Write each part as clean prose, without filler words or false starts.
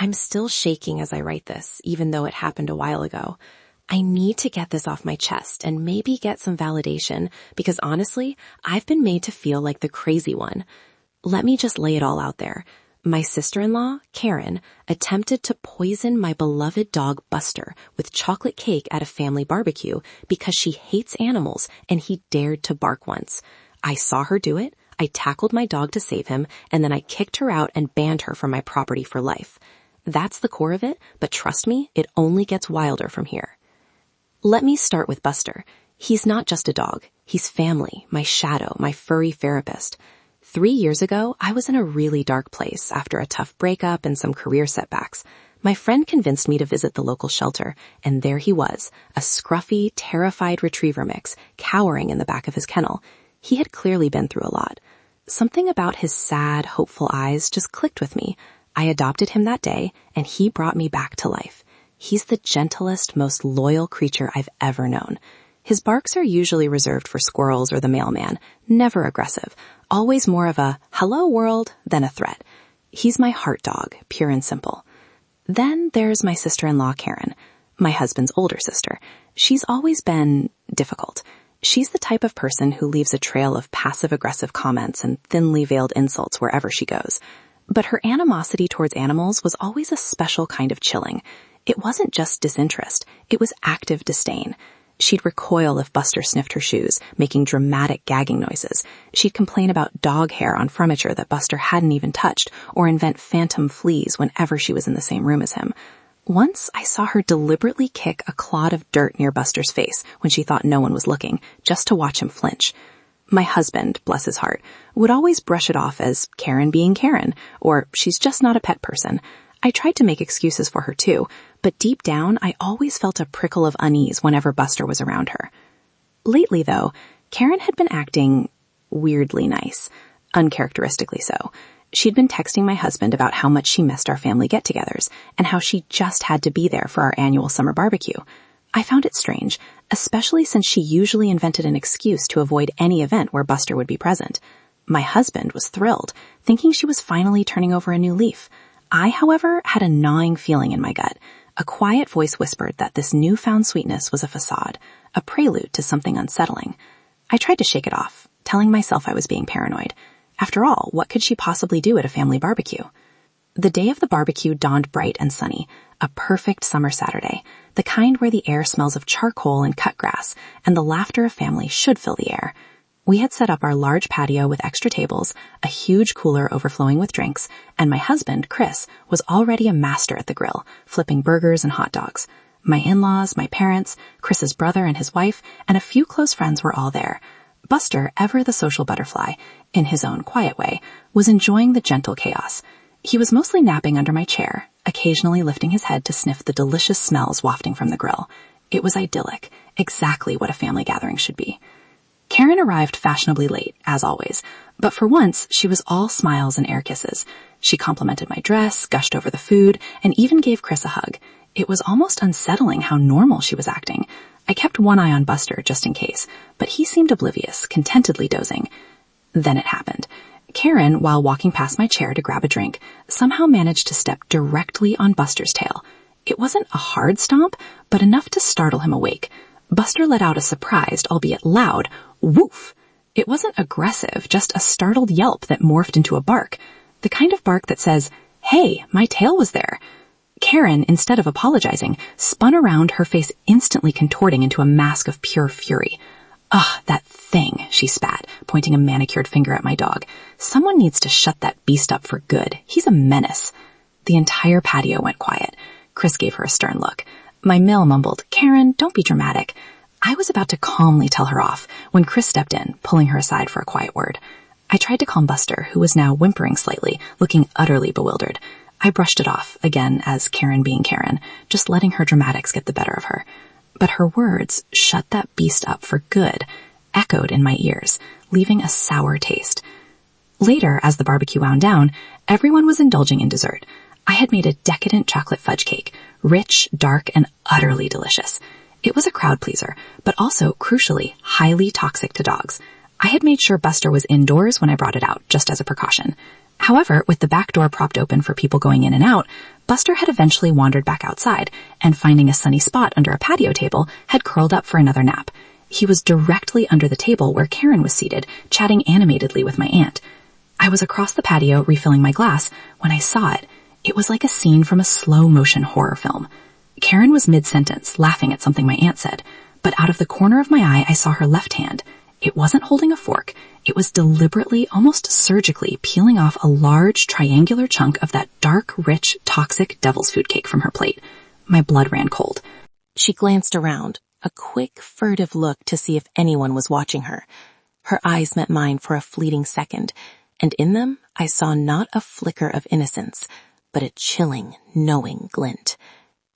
I'm still shaking as I write this, even though it happened a while ago. I need to get this off my chest and maybe get some validation because honestly, I've been made to feel like the crazy one. Let me just lay it all out there. My sister-in-law, Karen, attempted to poison my beloved dog Buster with chocolate cake at a family barbecue because she hates animals and he dared to bark once. I saw her do it, I tackled my dog to save him, and then I kicked her out and banned her from my property for life. That's the core of it, but trust me, it only gets wilder from here. Let me start with Buster. He's not just a dog. He's family, my shadow, my furry therapist. 3 years ago, I was in a really dark place after a tough breakup and some career setbacks. My friend convinced me to visit the local shelter, and there he was, a scruffy, terrified retriever mix, cowering in the back of his kennel. He had clearly been through a lot. Something about his sad, hopeful eyes just clicked with me. I adopted him that day, and he brought me back to life. He's the gentlest, most loyal creature I've ever known. His barks are usually reserved for squirrels or the mailman, never aggressive, always more of a hello world than a threat. He's my heart dog, pure and simple. Then there's my sister-in-law, Karen, my husband's older sister. She's always been difficult. She's the type of person who leaves a trail of passive-aggressive comments and thinly veiled insults wherever she goes. But her animosity towards animals was always a special kind of chilling. It wasn't just disinterest, it was active disdain. She'd recoil if Buster sniffed her shoes, making dramatic gagging noises. She'd complain about dog hair on furniture that Buster hadn't even touched, or invent phantom fleas whenever she was in the same room as him. Once I saw her deliberately kick a clod of dirt near Buster's face when she thought no one was looking, just to watch him flinch. My husband, bless his heart, would always brush it off as Karen being Karen, or she's just not a pet person. I tried to make excuses for her too, but deep down I always felt a prickle of unease whenever Buster was around her. Lately though, Karen had been acting weirdly nice, uncharacteristically so. She'd been texting my husband about how much she missed our family get-togethers and how she just had to be there for our annual summer barbecue. I found it strange, especially since she usually invented an excuse to avoid any event where Buster would be present. My husband was thrilled, thinking she was finally turning over a new leaf. I, however, had a gnawing feeling in my gut. A quiet voice whispered that this newfound sweetness was a facade, a prelude to something unsettling. I tried to shake it off, telling myself I was being paranoid. After all, what could she possibly do at a family barbecue? The day of the barbecue dawned bright and sunny, a perfect summer Saturday, the kind where the air smells of charcoal and cut grass, and the laughter of family should fill the air. We had set up our large patio with extra tables, a huge cooler overflowing with drinks, and my husband, Chris, was already a master at the grill, flipping burgers and hot dogs. My in-laws, my parents, Chris's brother and his wife, and a few close friends were all there. Buster, ever the social butterfly, in his own quiet way, was enjoying the gentle chaos. He was mostly napping under my chair, occasionally lifting his head to sniff the delicious smells wafting from the grill. It was idyllic, exactly what a family gathering should be. Karen arrived fashionably late, as always, but for once she was all smiles and air kisses. She complimented my dress, gushed over the food, and even gave Chris a hug. It was almost unsettling how normal she was acting. I kept one eye on Buster just in case, but he seemed oblivious, contentedly dozing. Then it happened. Karen, while walking past my chair to grab a drink, somehow managed to step directly on Buster's tail. It wasn't a hard stomp, but enough to startle him awake. Buster let out a surprised, albeit loud, woof. It wasn't aggressive, just a startled yelp that morphed into a bark. The kind of bark that says, "Hey, my tail was there." Karen, instead of apologizing, spun around, her face instantly contorting into a mask of pure fury. "Ugh, that thing," she spat, pointing a manicured finger at my dog. "Someone needs to shut that beast up for good. He's a menace." The entire patio went quiet. Chris gave her a stern look. My Mill mumbled, "Karen, don't be dramatic." I was about to calmly tell her off when Chris stepped in, pulling her aside for a quiet word. I tried to calm Buster, who was now whimpering slightly, looking utterly bewildered. I brushed it off, again as Karen being Karen, just letting her dramatics get the better of her. But her words, "shut that beast up for good," echoed in my ears, leaving a sour taste. Later, as the barbecue wound down, everyone was indulging in dessert. I had made a decadent chocolate fudge cake, rich, dark, and utterly delicious. It was a crowd pleaser, but also, crucially, highly toxic to dogs. I had made sure Buster was indoors when I brought it out, just as a precaution. However, with the back door propped open for people going in and out, Buster had eventually wandered back outside, and finding a sunny spot under a patio table, had curled up for another nap. He was directly under the table where Karen was seated, chatting animatedly with my aunt. I was across the patio refilling my glass when I saw it. It was like a scene from a slow-motion horror film. Karen was mid-sentence, laughing at something my aunt said, but out of the corner of my eye I saw her left hand. It wasn't holding a fork. It was deliberately, almost surgically, peeling off a large, triangular chunk of that dark, rich, toxic devil's food cake from her plate. My blood ran cold. She glanced around, a quick, furtive look to see if anyone was watching her. Her eyes met mine for a fleeting second, and in them I saw not a flicker of innocence, but a chilling, knowing glint.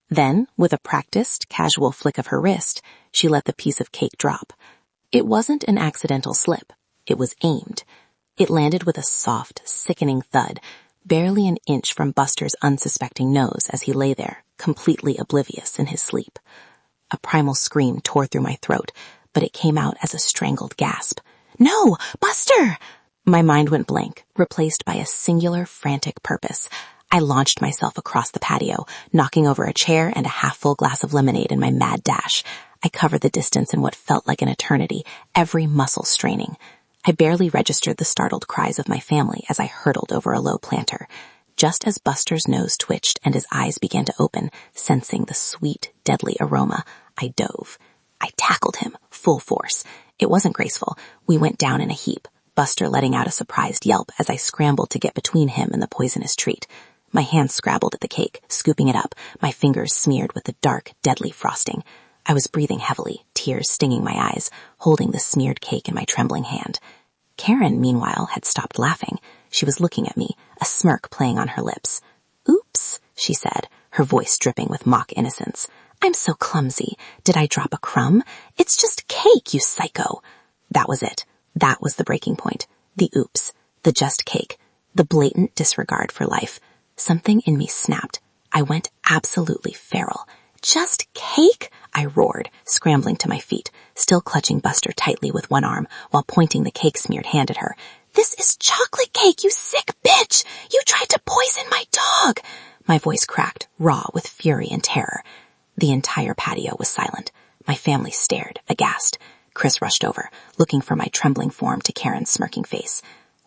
Then, with a practiced, casual flick of her wrist, she let the piece of cake drop. It wasn't an accidental slip. It was aimed. It landed with a soft, sickening thud, barely an inch from Buster's unsuspecting nose as he lay there, completely oblivious in his sleep. A primal scream tore through my throat, but it came out as a strangled gasp. "No! Buster!" My mind went blank, replaced by a singular, frantic purpose. I launched myself across the patio, knocking over a chair and a half-full glass of lemonade in my mad dash. I covered the distance in what felt like an eternity, every muscle straining. I barely registered the startled cries of my family as I hurtled over a low planter. Just as Buster's nose twitched and his eyes began to open, sensing the sweet, deadly aroma, I dove. I tackled him, full force. It wasn't graceful. We went down in a heap, Buster letting out a surprised yelp as I scrambled to get between him and the poisonous treat. My hands scrabbled at the cake, scooping it up, my fingers smeared with the dark, deadly frosting. I was breathing heavily, tears stinging my eyes, holding the smeared cake in my trembling hand. Karen, meanwhile, had stopped laughing. She was looking at me, a smirk playing on her lips. "Oops," she said, her voice dripping with mock innocence. "I'm so clumsy. Did I drop a crumb? It's just cake, you psycho." That was it. That was the breaking point. The oops. The just cake. The blatant disregard for life. Something in me snapped. I went absolutely feral. "Just cake?" I roared, scrambling to my feet, still clutching Buster tightly with one arm while pointing the cake-smeared hand at her. "This is chocolate cake, you sick bitch! You tried to poison my dog!" My voice cracked, raw with fury and terror. The entire patio was silent. My family stared, aghast. Chris rushed over, looking from my trembling form to Karen's smirking face.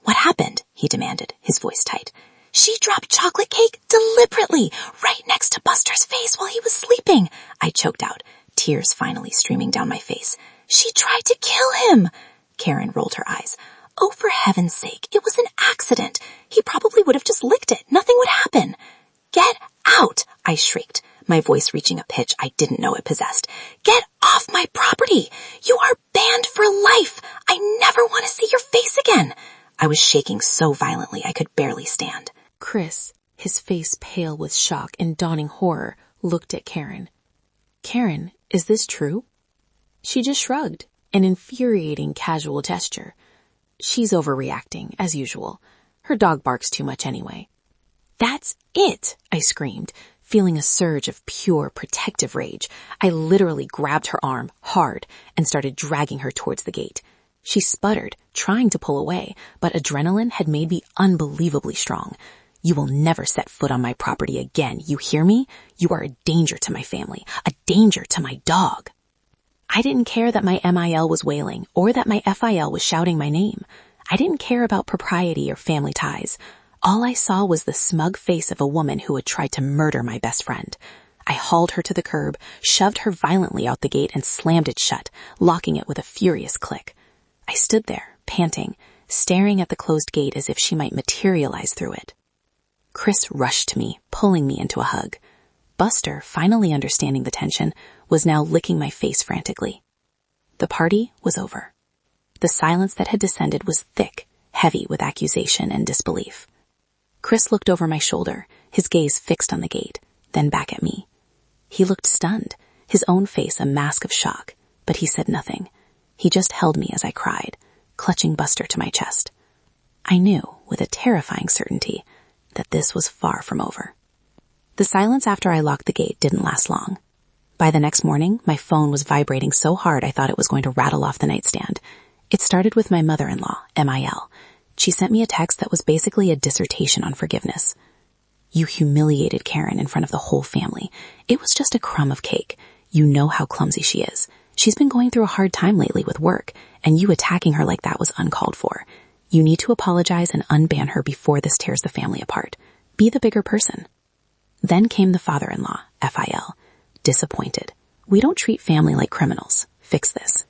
"What happened?" he demanded, his voice tight. "She dropped chocolate cake deliberately, right next to Buster's face while he was sleeping," I choked out, tears finally streaming down my face. "She tried to kill him." Karen rolled her eyes. "Oh, for heaven's sake, it was an accident. He probably would have just licked it. Nothing would happen." "Get out!" I shrieked, my voice reaching a pitch I didn't know it possessed. "Get off my property! You are banned for life! I never want to see your face again!" I was shaking so violently I could barely stand. Chris, his face pale with shock and dawning horror, looked at Karen. "Karen, is this true?" She just shrugged, an infuriating casual gesture. "She's overreacting, as usual. Her dog barks too much anyway." "That's it!" I screamed, feeling a surge of pure protective rage. I literally grabbed her arm, hard, and started dragging her towards the gate. She sputtered, trying to pull away, but adrenaline had made me unbelievably strong. "You will never set foot on my property again, you hear me? You are a danger to my family, a danger to my dog." I didn't care that my MIL was wailing or that my FIL was shouting my name. I didn't care about propriety or family ties. All I saw was the smug face of a woman who had tried to murder my best friend. I hauled her to the curb, shoved her violently out the gate, and slammed it shut, locking it with a furious click. I stood there, panting, staring at the closed gate as if she might materialize through it. Chris rushed to me, pulling me into a hug. Buster, finally understanding the tension, was now licking my face frantically. The party was over. The silence that had descended was thick, heavy with accusation and disbelief. Chris looked over my shoulder, his gaze fixed on the gate, then back at me. He looked stunned, his own face a mask of shock, but he said nothing. He just held me as I cried, clutching Buster to my chest. I knew, with a terrifying certainty, that this was far from over. The silence after I locked the gate didn't last long. By the next morning, my phone was vibrating so hard I thought it was going to rattle off the nightstand. It started with my mother-in-law, MIL. She sent me a text that was basically a dissertation on forgiveness. You humiliated Karen in front of the whole family. It was just a crumb of cake. You know how clumsy she is. She's been going through a hard time lately with work, and you attacking her like that was uncalled for. You need to apologize and unban her before this tears the family apart. Be the bigger person. Then came the father-in-law, FIL. Disappointed. We don't treat family like criminals. Fix this.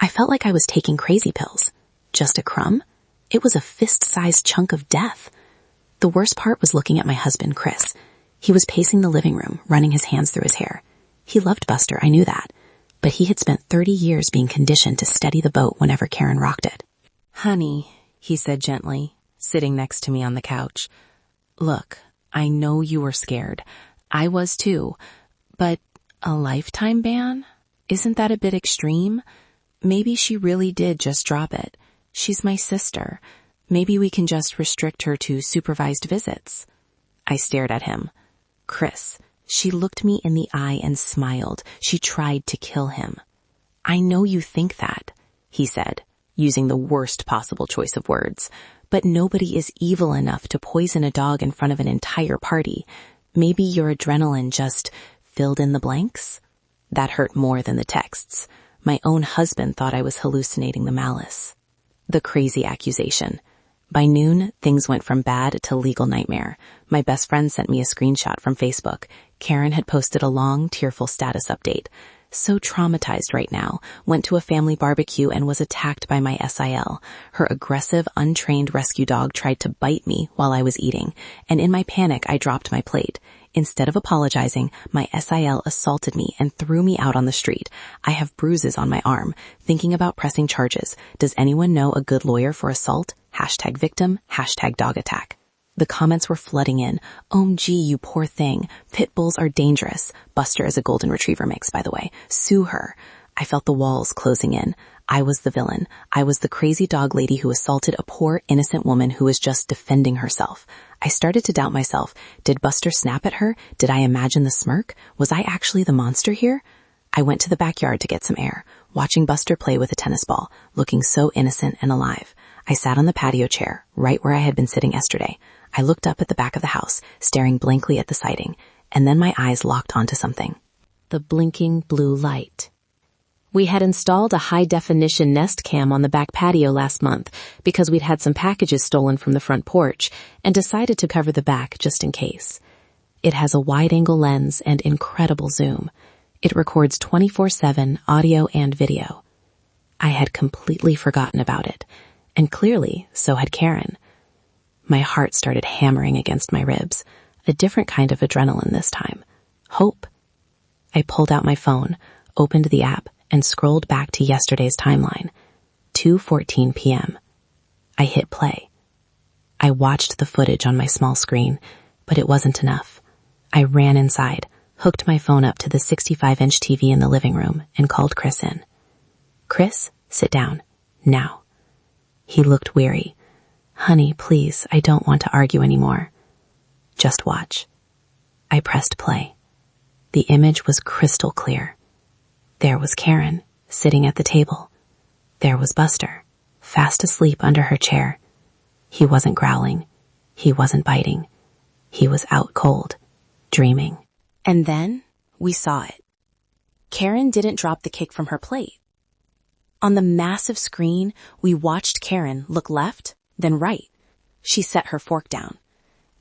I felt like I was taking crazy pills. Just a crumb? It was a fist-sized chunk of death. The worst part was looking at my husband, Chris. He was pacing the living room, running his hands through his hair. He loved Buster, I knew that. But he had spent 30 years being conditioned to steady the boat whenever Karen rocked it. Honey, he said gently, sitting next to me on the couch. Look, I know you were scared. I was too. But a lifetime ban? Isn't that a bit extreme? Maybe she really did just drop it. She's my sister. Maybe we can just restrict her to supervised visits. I stared at him. Chris, she looked me in the eye and smiled. She tried to kill him. I know you think that, he said, using the worst possible choice of words. But nobody is evil enough to poison a dog in front of an entire party. Maybe your adrenaline just filled in the blanks? That hurt more than the texts. My own husband thought I was hallucinating the malice. The crazy accusation. By noon, things went from bad to legal nightmare. My best friend sent me a screenshot from Facebook. Karen had posted a long, tearful status update. So traumatized right now, went to a family barbecue and was attacked by my SIL. Her aggressive, untrained rescue dog tried to bite me while I was eating, and in my panic, I dropped my plate. Instead of apologizing, my SIL assaulted me and threw me out on the street. I have bruises on my arm. Thinking about pressing charges. Does anyone know a good lawyer for assault? #victim, #dog attack. The comments were flooding in. OMG, you poor thing. Pit bulls are dangerous. Buster is a golden retriever mix, by the way. Sue her. I felt the walls closing in. I was the villain. I was the crazy dog lady who assaulted a poor, innocent woman who was just defending herself. I started to doubt myself. Did Buster snap at her? Did I imagine the smirk? Was I actually the monster here? I went to the backyard to get some air, watching Buster play with a tennis ball, looking so innocent and alive. I sat on the patio chair, right where I had been sitting yesterday. I looked up at the back of the house, staring blankly at the siding, and then my eyes locked onto something. The blinking blue light. We had installed a high-definition Nest Cam on the back patio last month because we'd had some packages stolen from the front porch and decided to cover the back just in case. It has a wide-angle lens and incredible zoom. It records 24/7 audio and video. I had completely forgotten about it, and clearly so had Karen. My heart started hammering against my ribs, a different kind of adrenaline this time. Hope. I pulled out my phone, opened the app, and scrolled back to yesterday's timeline. 2:14 p.m. I hit play. I watched the footage on my small screen, but it wasn't enough. I ran inside, hooked my phone up to the 65-inch TV in the living room, and called Chris in. Chris, sit down. Now. He looked weary. Honey, please, I don't want to argue anymore. Just watch. I pressed play. The image was crystal clear. There was Karen, sitting at the table. There was Buster, fast asleep under her chair. He wasn't growling. He wasn't biting. He was out cold, dreaming. And then we saw it. Karen didn't drop the kick from her plate. On the massive screen, we watched Karen look left, then right. She set her fork down.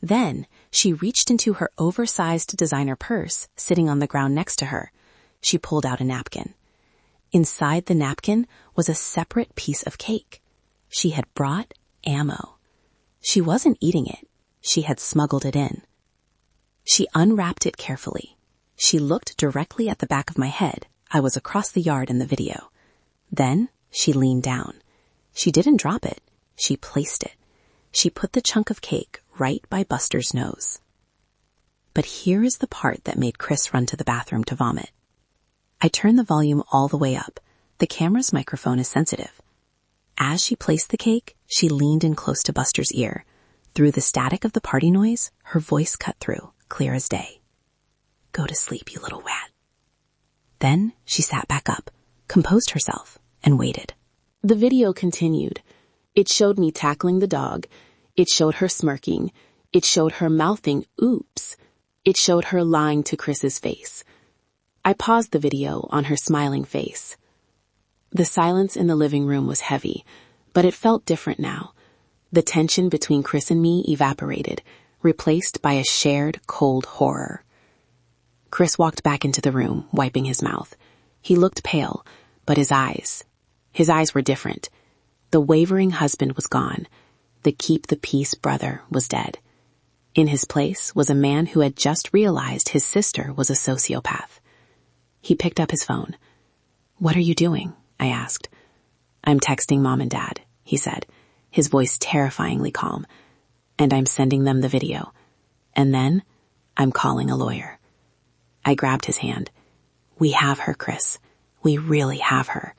Then she reached into her oversized designer purse sitting on the ground next to her. She pulled out a napkin. Inside the napkin was a separate piece of cake. She had brought ammo. She wasn't eating it. She had smuggled it in. She unwrapped it carefully. She looked directly at the back of my head. I was across the yard in the video. Then she leaned down. She didn't drop it. She placed it. She put the chunk of cake right by Buster's nose. But here is the part that made Chris run to the bathroom to vomit. I turned the volume all the way up. The camera's microphone is sensitive. As she placed the cake, she leaned in close to Buster's ear. Through the static of the party noise, her voice cut through, clear as day. Go to sleep, you little rat. Then she sat back up, composed herself, and waited. The video continued. It showed me tackling the dog. It showed her smirking. It showed her mouthing oops. It showed her lying to Chris's face. I paused the video on her smiling face. The silence in the living room was heavy, but it felt different now. The tension between Chris and me evaporated, replaced by a shared cold horror. Chris walked back into the room, wiping his mouth. He looked pale, but his eyes were different. The wavering husband was gone. The keep the peace brother was dead. In his place was a man who had just realized his sister was a sociopath. He picked up his phone. "What are you doing?" I asked. "I'm texting Mom and Dad," he said, his voice terrifyingly calm. "And I'm sending them the video. And then I'm calling a lawyer." I grabbed his hand. "We have her, Chris. We really have her."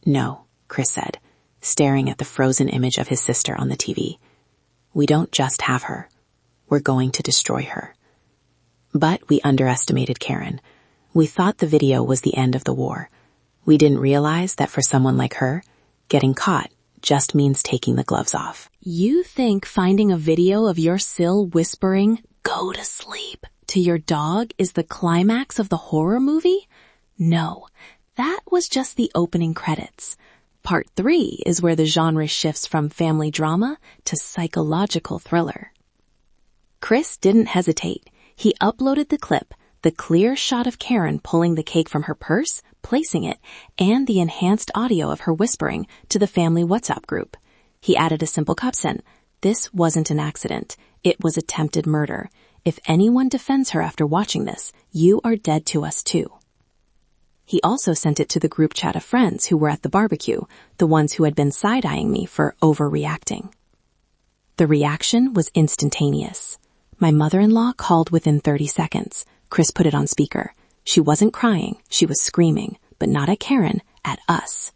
"No," Chris said, staring at the frozen image of his sister on the TV. "We don't just have her. We're going to destroy her." But we underestimated Karen. We thought the video was the end of the war. We didn't realize that for someone like her, getting caught just means taking the gloves off. You think finding a video of your Syl whispering, "Go to sleep," to your dog is the climax of the horror movie? No, that was just the opening credits. Part 3 is where the genre shifts from family drama to psychological thriller. Chris didn't hesitate. He uploaded the clip, the clear shot of Karen pulling the cake from her purse, placing it, and the enhanced audio of her whispering to the family WhatsApp group. He added a simple caption: "This wasn't an accident. It was attempted murder. If anyone defends her after watching this, you are dead to us too." He also sent it to the group chat of friends who were at the barbecue, the ones who had been side-eyeing me for overreacting. The reaction was instantaneous. My mother-in-law called within 30 seconds. Chris put it on speaker. She wasn't crying, she was screaming, but not at Karen, at us.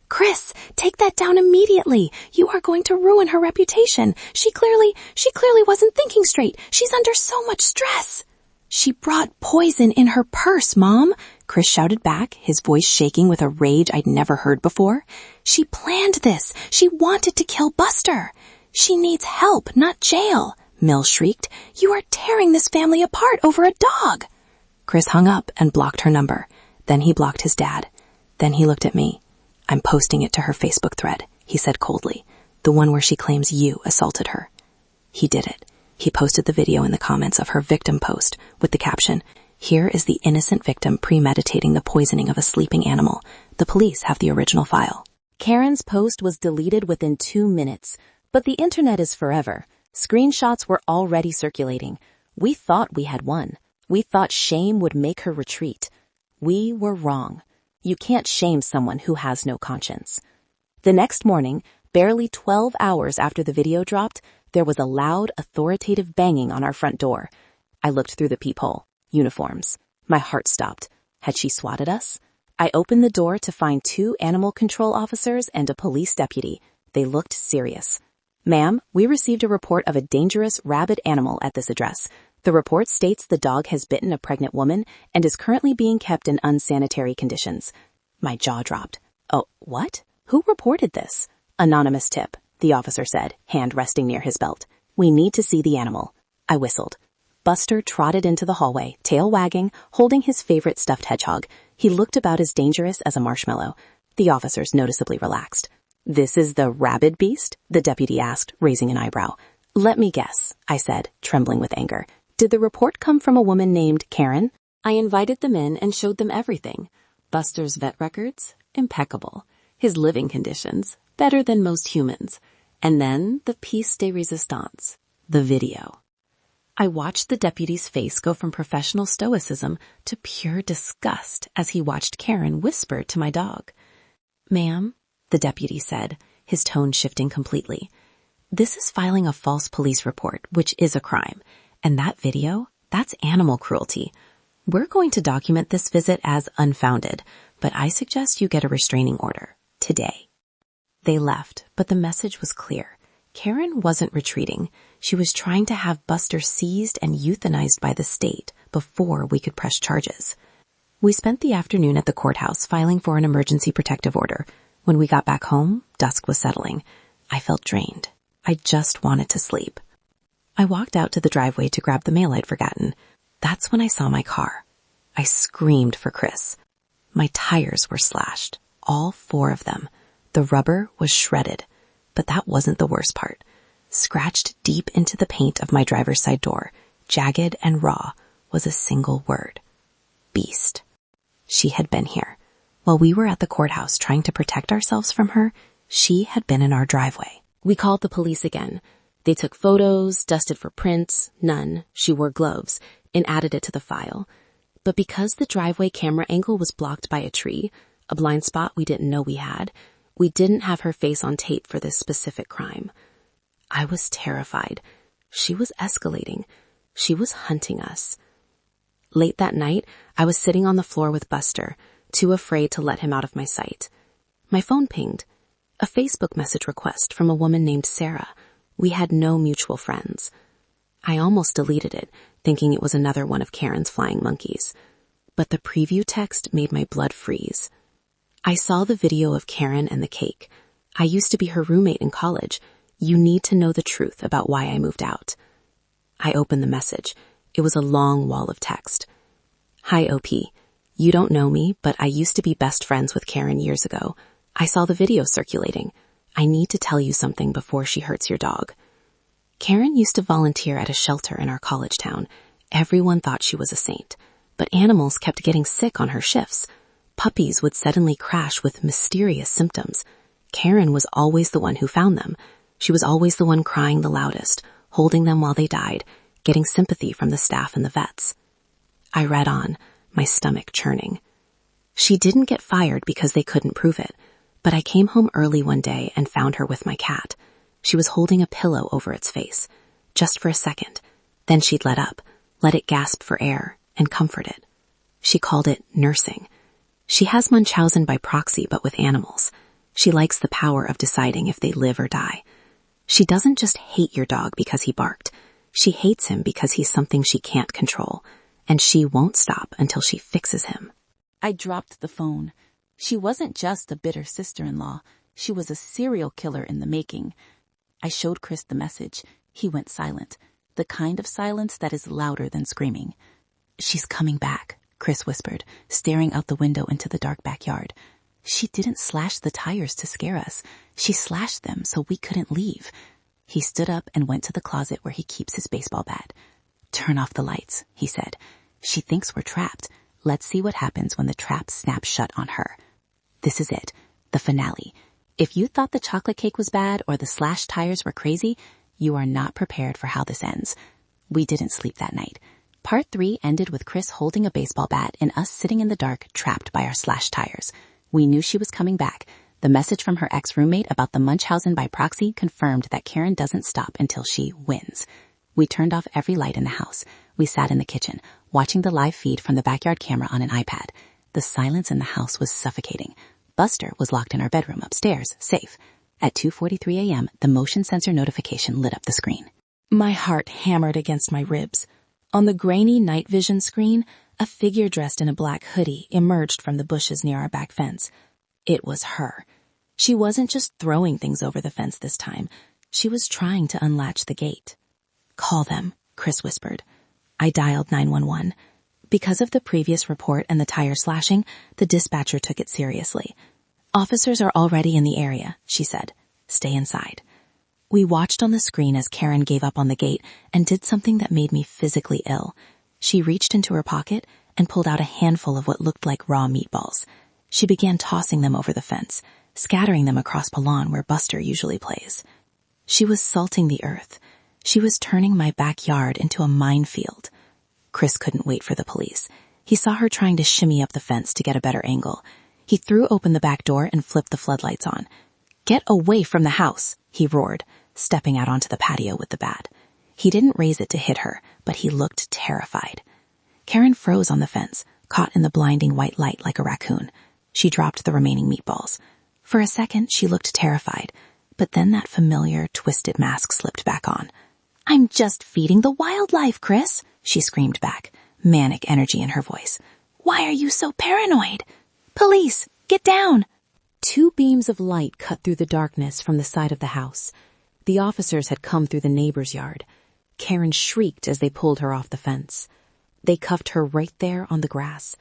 "Chris, take that down immediately. You are going to ruin her reputation. She clearly wasn't thinking straight. She's under so much stress." "She brought poison in her purse, Mom," Chris shouted back, his voice shaking with a rage I'd never heard before. "She planned this. She wanted to kill Buster. She needs help, not jail," Mill shrieked. "You are tearing this family apart over a dog." Chris hung up and blocked her number. Then he blocked his dad. Then he looked at me. "I'm posting it to her Facebook thread," he said coldly. "The one where she claims you assaulted her." He did it. He posted the video in the comments of her victim post with the caption, "Here is the innocent victim premeditating the poisoning of a sleeping animal. The police have the original file." Karen's post was deleted within 2 minutes, but the internet is forever. Screenshots were already circulating. We thought we had won. We thought shame would make her retreat. We were wrong. You can't shame someone who has no conscience. The next morning, barely 12 hours after the video dropped, there was a loud, authoritative banging on our front door. I looked through the peephole. Uniforms. My heart stopped. Had she swatted us? I opened the door to find 2 animal control officers and a police deputy. They looked serious. "Ma'am, we received a report of a dangerous rabid animal at this address. The report states the dog has bitten a pregnant woman and is currently being kept in unsanitary conditions." My jaw dropped. "Oh, what? Who reported this?" "Anonymous tip," the officer said, hand resting near his belt. "We need to see the animal." I whistled. Buster trotted into the hallway, tail wagging, holding his favorite stuffed hedgehog. He looked about as dangerous as a marshmallow. The officers noticeably relaxed. "This is the rabid beast?" the deputy asked, raising an eyebrow. "Let me guess," I said, trembling with anger. "Did the report come from a woman named Karen?" I invited them in and showed them everything. Buster's vet records, impeccable. His living conditions, better than most humans. And then the pièce de résistance, the video. I watched the deputy's face go from professional stoicism to pure disgust as he watched Karen whisper to my dog. "Ma'am," the deputy said, his tone shifting completely. "This is filing a false police report, which is a crime. And that video, that's animal cruelty. We're going to document this visit as unfounded, but I suggest you get a restraining order today." They left, but the message was clear. Karen wasn't retreating. She was trying to have Buster seized and euthanized by the state before we could press charges. We spent the afternoon at the courthouse filing for an emergency protective order. When we got back home, dusk was settling. I felt drained. I just wanted to sleep. I walked out to the driveway to grab the mail I'd forgotten. That's when I saw my car. I screamed for Chris. My tires were slashed, all 4 of them. The rubber was shredded, but that wasn't the worst part. Scratched deep into the paint of my driver's side door, jagged and raw, was a single word. Beast. She had been here. While we were at the courthouse trying to protect ourselves from her, she had been in our driveway. We called the police again. They took photos, dusted for prints, none, she wore gloves, and added it to the file. But because the driveway camera angle was blocked by a tree, a blind spot we didn't know we had, we didn't have her face on tape for this specific crime. I was terrified. She was escalating. She was hunting us. Late that night, I was sitting on the floor with Buster, too afraid to let him out of my sight. My phone pinged. A Facebook message request from a woman named Sarah. We had no mutual friends. I almost deleted it, thinking it was another one of Karen's flying monkeys. But the preview text made my blood freeze. I saw the video of Karen and the cake. I used to be her roommate in college. You need to know the truth about why I moved out. I opened the message. It was a long wall of text. Hi, OP. You don't know me, but I used to be best friends with Karen years ago. I saw the video circulating. I need to tell you something before she hurts your dog. Karen used to volunteer at a shelter in our college town. Everyone thought she was a saint, but animals kept getting sick on her shifts. Puppies would suddenly crash with mysterious symptoms. Karen was always the one who found them. She was always the one crying the loudest, holding them while they died, getting sympathy from the staff and the vets. I read on, my stomach churning. She didn't get fired because they couldn't prove it, but I came home early one day and found her with my cat. She was holding a pillow over its face, just for a second. Then she'd let up, let it gasp for air, and comfort it. She called it nursing. She has Munchausen by proxy, but with animals. She likes the power of deciding if they live or die. She doesn't just hate your dog because he barked. She hates him because he's something she can't control, and she won't stop until she fixes him. I dropped the phone. She wasn't just a bitter sister-in-law. She was a serial killer in the making. I showed Chris the message. He went silent, the kind of silence that is louder than screaming. She's coming back, Chris whispered, staring out the window into the dark backyard. She didn't slash the tires to scare us. She slashed them so we couldn't leave. He stood up and went to the closet where he keeps his baseball bat. Turn off the lights, he said. She thinks we're trapped. Let's see what happens when the trap snaps shut on her. This is it, the finale. If you thought the chocolate cake was bad or the slashed tires were crazy, you are not prepared for how this ends. We didn't sleep that night. Part 3 ended with Chris holding a baseball bat and us sitting in the dark, trapped by our slashed tires. We knew she was coming back. The message from her ex-roommate about the Munchausen by proxy confirmed that Karen doesn't stop until she wins. We turned off every light in the house. We sat in the kitchen, watching the live feed from the backyard camera on an iPad. The silence in the house was suffocating. Buster was locked in our bedroom upstairs, safe. At 2:43 a.m., the motion sensor notification lit up the screen. My heart hammered against my ribs. On the grainy night vision screen, a figure dressed in a black hoodie emerged from the bushes near our back fence. It was her. She wasn't just throwing things over the fence this time. She was trying to unlatch the gate. Call them, Chris whispered. I dialed 911. Because of the previous report and the tire slashing, the dispatcher took it seriously. Officers are already in the area, she said. Stay inside. We watched on the screen as Karen gave up on the gate and did something that made me physically ill. She reached into her pocket and pulled out a handful of what looked like raw meatballs. She began tossing them over the fence, scattering them across the lawn where Buster usually plays. She was salting the earth. She was turning my backyard into a minefield. Chris couldn't wait for the police. He saw her trying to shimmy up the fence to get a better angle. He threw open the back door and flipped the floodlights on. Get away from the house, he roared, stepping out onto the patio with the bat. He didn't raise it to hit her, but he looked terrified. Karen froze on the fence, caught in the blinding white light like a raccoon. She dropped the remaining meatballs. For a second, she looked terrified, but then that familiar, twisted mask slipped back on. I'm just feeding the wildlife, Chris, she screamed back, manic energy in her voice. Why are you so paranoid? Police, get down! 2 beams of light cut through the darkness from the side of the house. The officers had come through the neighbor's yard. Karen shrieked as they pulled her off the fence. They cuffed her right there on the grass.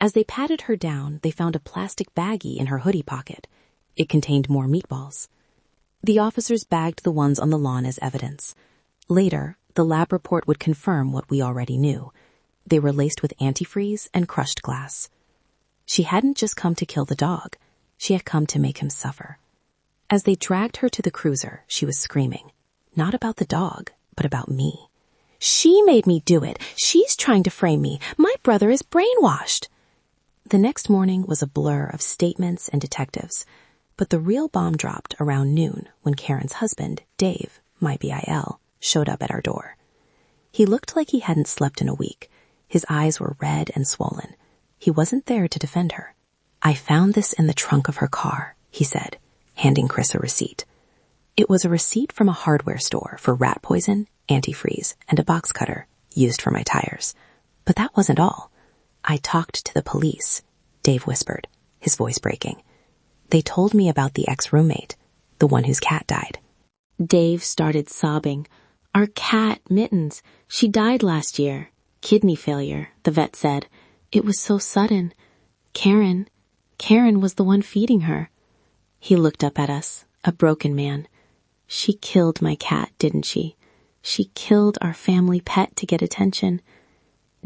As they patted her down, they found a plastic baggie in her hoodie pocket. It contained more meatballs. The officers bagged the ones on the lawn as evidence. Later, the lab report would confirm what we already knew. They were laced with antifreeze and crushed glass. She hadn't just come to kill the dog. She had come to make him suffer. As they dragged her to the cruiser, she was screaming. Not about the dog, but about me. She made me do it. She's trying to frame me. My brother is brainwashed. The next morning was a blur of statements and detectives, but the real bomb dropped around noon when Karen's husband, Dave, my BIL, showed up at our door. He looked like he hadn't slept in a week. His eyes were red and swollen. He wasn't there to defend her. I found this in the trunk of her car, he said, handing Chris a receipt. It was a receipt from a hardware store for rat poison, antifreeze, and a box cutter used for my tires. But that wasn't all. I talked to the police, Dave whispered, his voice breaking. They told me about the ex-roommate, the one whose cat died. Dave started sobbing. Our cat, Mittens, she died last year. Kidney failure, the vet said. It was so sudden. Karen was the one feeding her. He looked up at us, a broken man. She killed my cat, didn't she? She killed our family pet to get attention.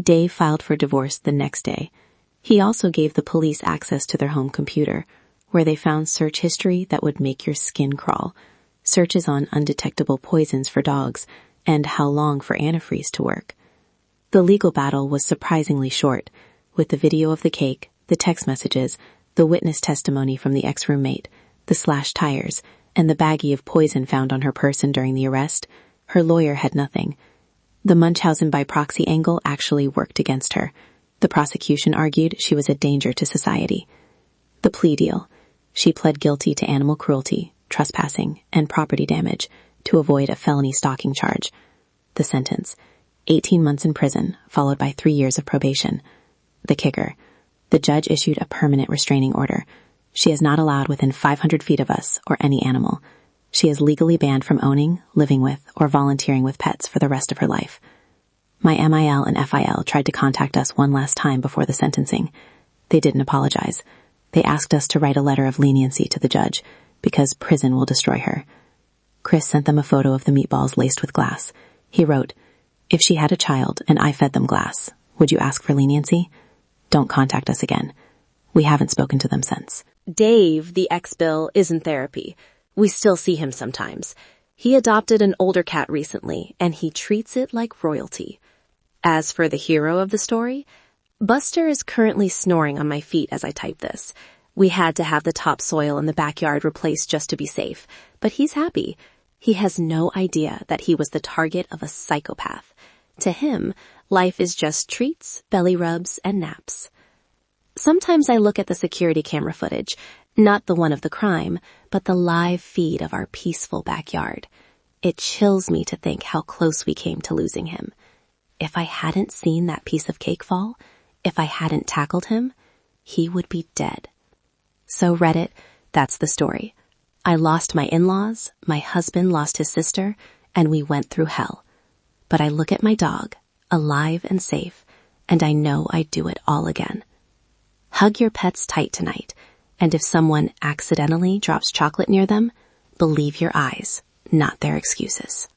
Dave filed for divorce the next day. He also gave the police access to their home computer, where they found search history that would make your skin crawl, searches on undetectable poisons for dogs, and how long for antifreeze to work. The legal battle was surprisingly short, with the video of the cake, the text messages, the witness testimony from the ex-roommate, the slashed tires, and the baggie of poison found on her person during the arrest. Her lawyer had nothing. The Munchausen by proxy angle actually worked against her. The prosecution argued she was a danger to society. The plea deal. She pled guilty to animal cruelty, trespassing, and property damage to avoid a felony stalking charge. The sentence. 18 months in prison, followed by 3 years of probation. The kicker. The judge issued a permanent restraining order. She is not allowed within 500 feet of us or any animal. She is legally banned from owning, living with, or volunteering with pets for the rest of her life. My MIL and FIL tried to contact us one last time before the sentencing. They didn't apologize. They asked us to write a letter of leniency to the judge, because prison will destroy her. Chris sent them a photo of the meatballs laced with glass. He wrote, "If she had a child and I fed them glass, would you ask for leniency? Don't contact us again." We haven't spoken to them since. Dave, the ex-Bill, is in therapy. We still see him sometimes. He adopted an older cat recently, and he treats it like royalty. As for the hero of the story, Buster is currently snoring on my feet as I type this. We had to have the topsoil in the backyard replaced just to be safe, but he's happy. He has no idea that he was the target of a psychopath. To him, life is just treats, belly rubs, and naps. Sometimes I look at the security camera footage, not the one of the crime, but the live feed of our peaceful backyard. It chills me to think how close we came to losing him. If I hadn't seen that piece of cake fall, if I hadn't tackled him, he would be dead. So Reddit, that's the story. I lost my in-laws, my husband lost his sister, and we went through hell. But I look at my dog, alive and safe, and I know I'd do it all again. Hug your pets tight tonight, and if someone accidentally drops chocolate near them, believe your eyes, not their excuses.